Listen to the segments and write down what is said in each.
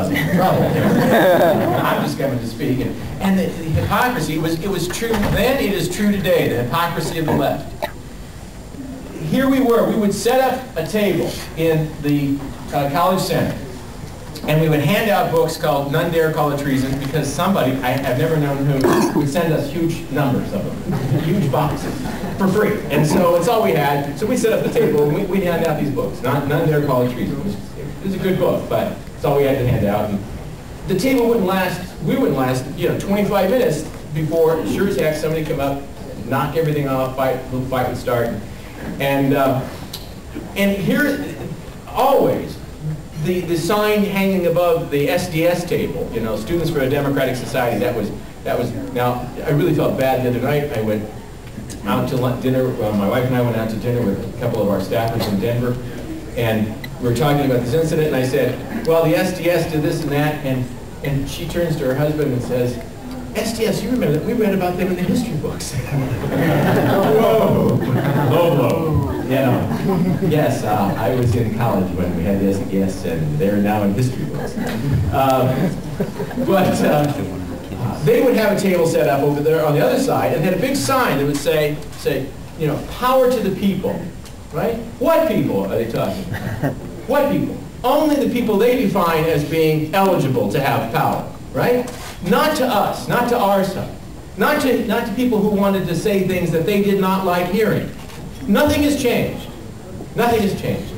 cause me trouble. I'm just coming to speak. And the hypocrisy, it was true then, it is true today, the hypocrisy of the left. Here we were, we would set up a table in the college center, and we would hand out books called None Dare Call It Treason, because somebody, I've never known who, would send us huge numbers of them, huge boxes, for free. And so it's all we had. So we set up the table, and we'd hand out these books, None Dare Call It Treason. It was a good book, but it's all we had to hand out. And the table wouldn't last, we wouldn't last, 25 minutes before, sure as heck, somebody come up, knock everything off, little fight would start. And here, always, the sign hanging above the SDS table, Students for a Democratic Society, that was, now, I really felt bad the other night. I went out to dinner, my wife and I went out to dinner with a couple of our staffers in Denver, and we were talking about this incident, and I said, well, the SDS did this and that, and she turns to her husband and says, SDS, you remember that? We read about them in the history books. Whoa! Low blow. Yes, I was in college when we had the SDS, and they're now in history books. They would have a table set up over there on the other side, and had a big sign that would say, power to the people, right? What people are they talking about? What people? Only the people they define as being eligible to have power, right? Not to us, not to our side, not to people who wanted to say things that they did not like hearing. Nothing has changed. Nothing has changed.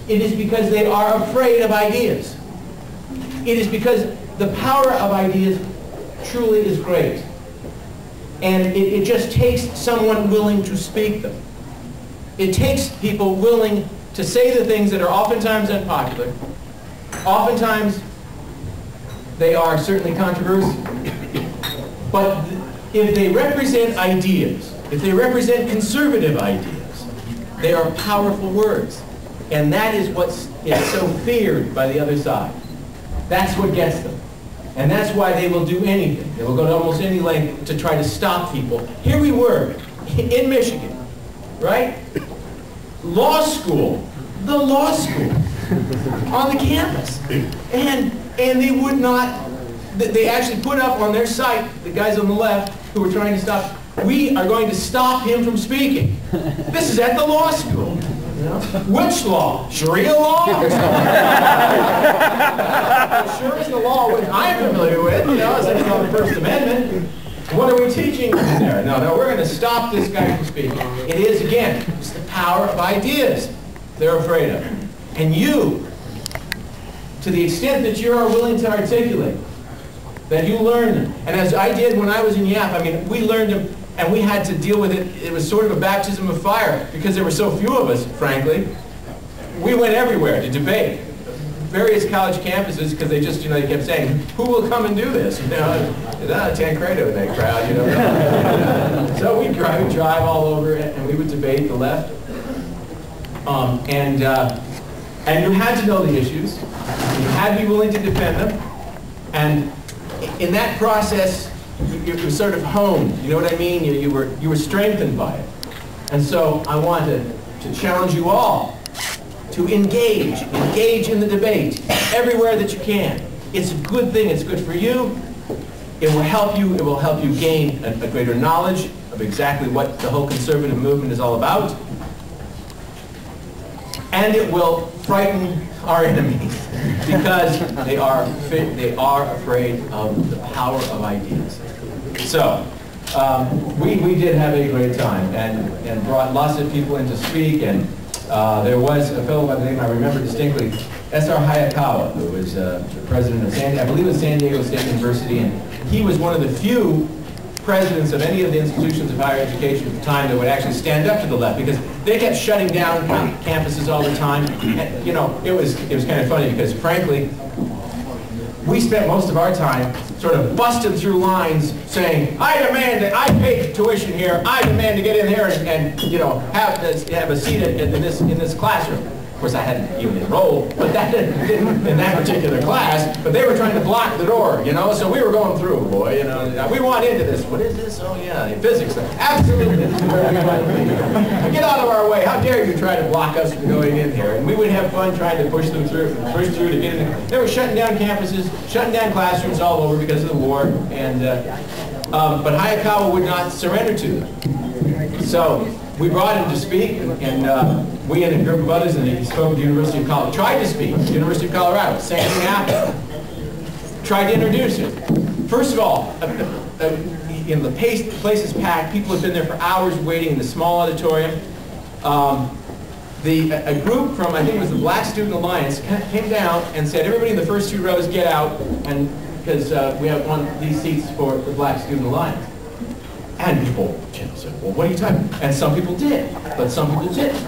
It is because they are afraid of ideas. It is because the power of ideas truly is great. And it just takes someone willing to speak them. It takes people willing to say the things that are oftentimes unpopular. Oftentimes, they are certainly controversial. But if they represent ideas, if they represent conservative ideas, they are powerful words. And that is what is so feared by the other side. That's what gets them. And that's why they will do anything. They will go to almost any length to try to stop people. Here we were, in Michigan, right? Law school, the law school, on the campus. And they would not, they actually put up on their site, the guys on the left who were trying to stop, we are going to stop him from speaking. This is at the law school. Which law? Sharia law? Sure is the law which I'm familiar with, it's called the First Amendment. What are we teaching there? No, we're going to stop this guy from speaking. It is, again, it's the power of ideas they're afraid of. And you, to the extent that you are willing to articulate, that you learn them. And as I did when I was in YAF, we learned them, and we had to deal with it. It was sort of a baptism of fire, because there were so few of us, frankly. We went everywhere to debate. Various college campuses, because they just, they kept saying, who will come and do this? Tancredo in that crowd, So we'd drive all over, and we would debate the left. And you had to know the issues. You had to be willing to defend them. And in that process, you were sort of honed. You know what I mean? You were strengthened by it. And so I want to challenge you all to engage in the debate everywhere that you can. It's a good thing. It's good for you. It will help you. It will help you gain a greater knowledge of exactly what the whole conservative movement is all about. And it will frighten our enemies, because they are afraid of the power of ideas. So we did have a great time, and brought lots of people in to speak. And there was a fellow by the name I remember distinctly, S.R. Hayakawa, who was the president of I believe it was San Diego State University, and he was one of the few presidents of any of the institutions of higher education at the time that would actually stand up to the left, because they kept shutting down campuses all the time. And, it was kind of funny, because frankly, we spent most of our time sort of busting through lines saying, I demand that I pay tuition here, I demand to get in here and have a seat in this classroom. course, I hadn't even enrolled, but that didn't in that particular class. But they were trying to block the door, you know. So we were going through, boy, you know. We want into this. What is this? Oh yeah, physics. Absolutely. Get out of our way! How dare you try to block us from going in here? And we would have fun trying to push through to get in. They were shutting down campuses, shutting down classrooms all over because of the war, and but Hayakawa would not surrender to them. So we brought him to speak, and we and a group of others, and he spoke at the University of Colorado, tried to speak at the University of Colorado. Same thing happened. Tried to introduce him. First of all, in the place is packed. People have been there for hours waiting in the small auditorium. A group from, I think it was the Black Student Alliance, came down and said, everybody in the first 2 rows get out, and because we have these seats for the Black Student Alliance. And people said, well, what are you talking about? And some people did, but some people didn't.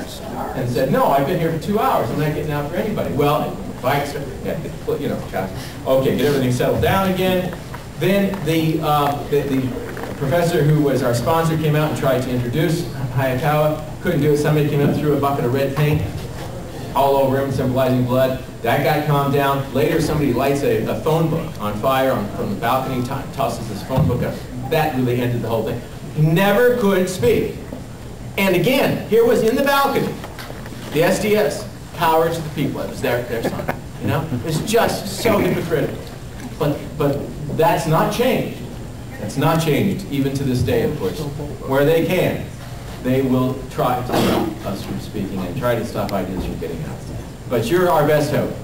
And said, no, I've been here for 2 hours. I'm not getting out for anybody. Well, you know, okay, get everything settled down again. Then the professor who was our sponsor came out and tried to introduce Hayakawa. Couldn't do it. Somebody came up, threw a bucket of red paint all over him, symbolizing blood. That got calmed down. Later, somebody lights a phone book on fire from the balcony, tosses this phone book up. That really ended the whole thing. He never could speak. And again, here was in the balcony, the SDS, power to the people. It was their song. You know, it's just so hypocritical. But that's not changed. That's not changed, even to this day, of course. Where they can, they will try to stop us from speaking and try to stop ideas from getting out. But you're our best hope.